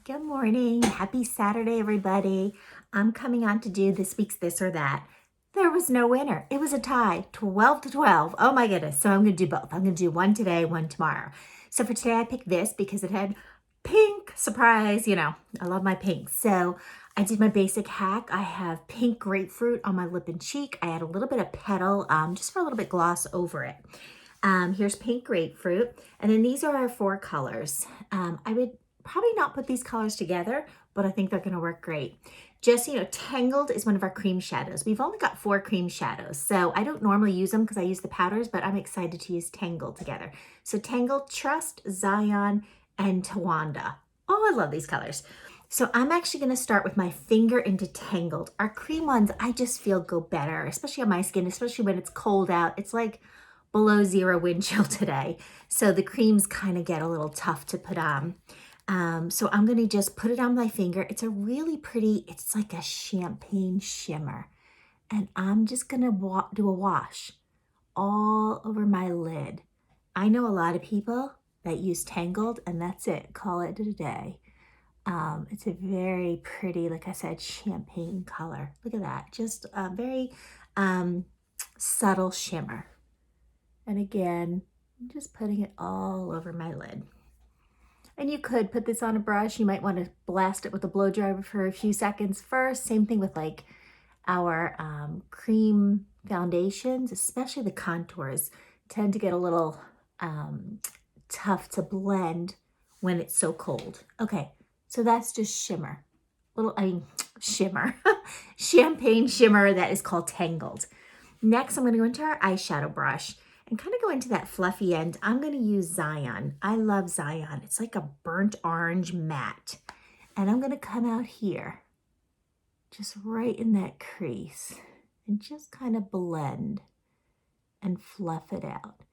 Good morning. Happy Saturday, everybody. I'm coming on to do this week's This or That. There was no winner. It was a tie, 12 to 12. Oh my goodness. So I'm going to do both. I'm going to do one today, one tomorrow. So for today, I picked this because it had pink. Surprise. I love my pink. So I did my basic hack. I have pink grapefruit on my lip and cheek. I add a little bit of petal just for a little bit gloss over it. Here's pink grapefruit. And then these are our four colors. I would probably not put these colors together, but I think they're going to work great. Just, Tangled is one of our cream shadows. We've only got 4 cream shadows, so I don't normally use them because I use the powders, but I'm excited to use Tangled together. So Tangled, Trust, Zion, and Tawanda. Oh, I love these colors. So I'm actually going to start with my finger into Tangled. Our cream ones, I just feel go better, especially on my skin, especially when it's cold out. It's like below 0 wind chill today. So the creams kind of get a little tough to put on. So I'm going to just put it on my finger. It's a really pretty, it's like a champagne shimmer. And I'm just going to do a wash all over my lid. I know a lot of people that use Tangled and that's it. Call it a day. It's a very pretty, like I said, champagne color. Look at that. Just a very subtle shimmer. And again, I'm just putting it all over my lid. And you could put this on a brush. You might want to blast it with a blow dryer for a few seconds first. Same thing with like our cream foundations, especially the contours, tend to get a little tough to blend when it's so cold. Okay, so that's just shimmer. Shimmer. Champagne shimmer that is called Tangled. Next, I'm going to go into our eyeshadow brush and kind of go into that fluffy end. I'm going to use Zion. I love Zion. It's like a burnt orange matte. And I'm going to come out here, just right in that crease, and just kind of blend and fluff it out.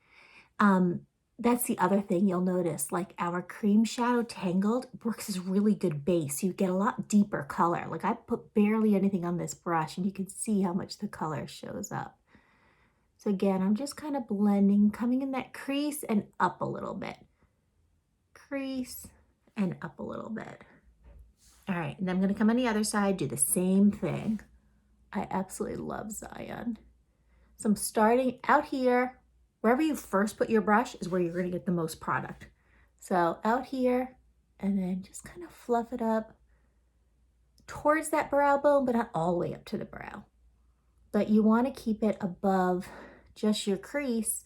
That's the other thing you'll notice, like our cream shadow Tangled works as really good base. You get a lot deeper color. Like I put barely anything on this brush and you can see how much the color shows up. So again, I'm just kind of blending, coming in that crease and up a little bit. Crease and up a little bit. All right, and then I'm going to come on the other side, do the same thing. I absolutely love Zion. So I'm starting out here. Wherever you first put your brush is where you're going to get the most product. So out here, and then just kind of fluff it up towards that brow bone, but not all the way up to the brow. But you want to keep it above just your crease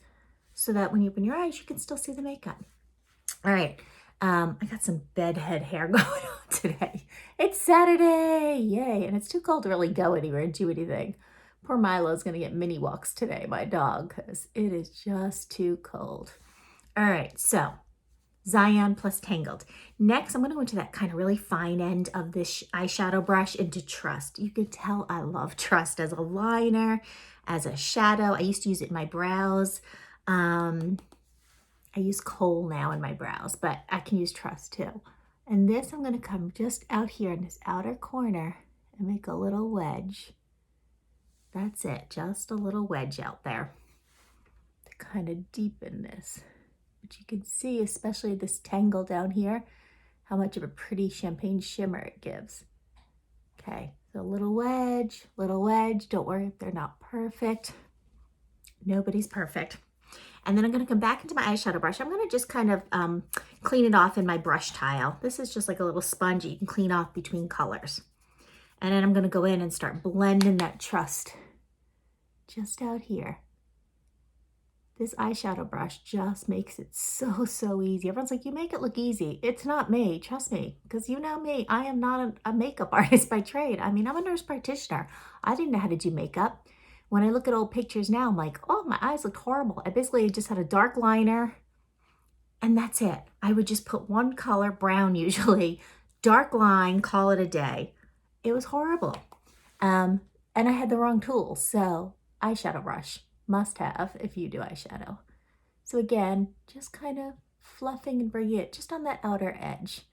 so that when you open your eyes, you can still see the makeup. All right. I got some bedhead hair going on today. It's Saturday. Yay. And it's too cold to really go anywhere and do anything. Poor Milo's going to get mini walks today, my dog, because it is just too cold. All right. So Zion plus Tangled. Next, I'm going to go into that kind of really fine end of this eyeshadow brush into Trust. You can tell I love Trust as a liner, as a shadow. I used to use it in my brows. I use Kohl now in my brows, but I can use Trust too. And this, I'm going to come just out here in this outer corner and make a little wedge. That's it, just a little wedge out there to kind of deepen this. But you can see, especially this tangle down here, how much of a pretty champagne shimmer it gives. Okay, so little wedge. Don't worry if they're not perfect. Nobody's perfect. And then I'm going to come back into my eyeshadow brush. I'm going to just kind of clean it off in my brush tile. This is just like a little sponge you can clean off between colors. And then I'm going to go in and start blending that Trust just out here. This eyeshadow brush just makes it so easy. Everyone's like, you make it look easy. It's not me, trust me, because you know me, I am not a makeup artist by trade. I mean, I'm a nurse practitioner. I didn't know how to do makeup. When I look at old pictures now, I'm like, oh, my eyes look horrible. I basically just had a dark liner and that's it. I would just put one color, brown usually, dark line, call it a day. It was horrible. And I had the wrong tools, so eyeshadow brush. Must have if you do eyeshadow. So again, just kind of fluffing and bringing it just on that outer edge.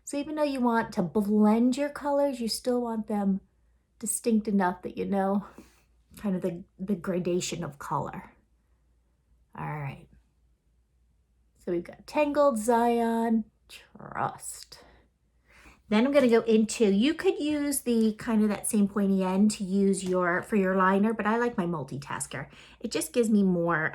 So even though you want to blend your colors, you still want them distinct enough that you know kind of the gradation of color. All right. So we've got Tangled, Zion, Trust. Then I'm going to go into, you could use the kind of that same pointy end to use for your liner, but I like my multitasker. It just gives me more,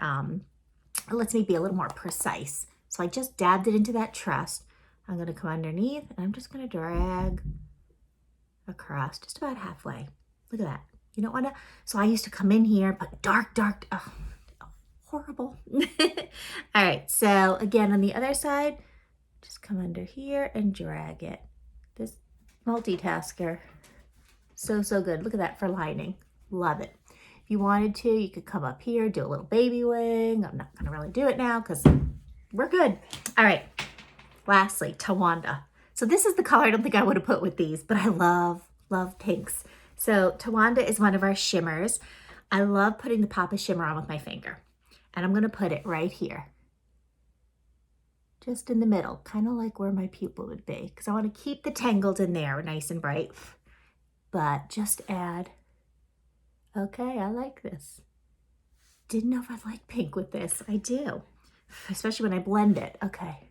it lets me be a little more precise. So I just dabbed it into that truss. I'm going to come underneath and I'm just going to drag across just about halfway. Look at that. You don't want to, so I used to come in here, but dark, oh, horrible. All right, so again, on the other side, just come under here and drag it. This multitasker, so good. Look at that for lining. Love it. If you wanted to, you could come up here, do a little baby wing. I'm not gonna really do it now because we're good. All right, lastly, Tawanda. So this is the color I don't think I would have put with these, but I love pinks. So Tawanda is one of our shimmers. I love putting the pop of shimmer on with my finger. And I'm gonna put it right here. Just in the middle, kind of like where my pupil would be, because I want to keep the tangled in there nice and bright, but just add, okay, I like this. Didn't know if I'd like pink with this. I do, especially when I blend it. Okay,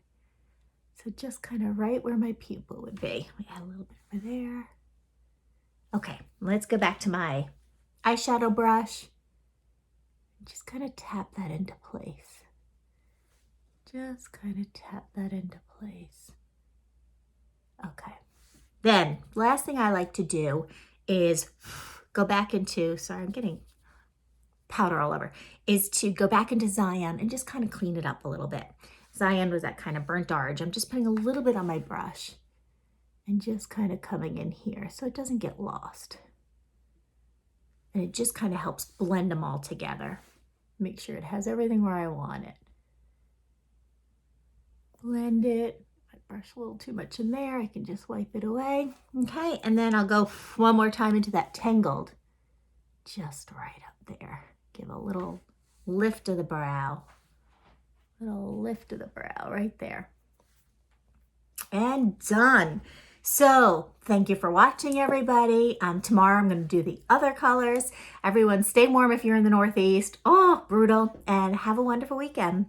so just kind of right where my pupil would be. We add a little bit over there. Okay, let's go back to my eyeshadow brush. Just kind of tap that into place. Just kind of tap that into place. Okay. Then, last thing I like to do is go back into, sorry, I'm getting powder all over, is to go back into Zion and just kind of clean it up a little bit. Zion was that kind of burnt orange. I'm just putting a little bit on my brush and just kind of coming in here so it doesn't get lost. And it just kind of helps blend them all together. Make sure it has everything where I want it. Blend it. I brush a little too much in there. I can just wipe it away. Okay, and then I'll go one more time into that tangled. Just right up there. Give a little lift of the brow. Little lift of the brow right there. And done. So thank you for watching, everybody. Tomorrow I'm going to do the other colors. Everyone stay warm if you're in the Northeast. Oh, brutal. And have a wonderful weekend.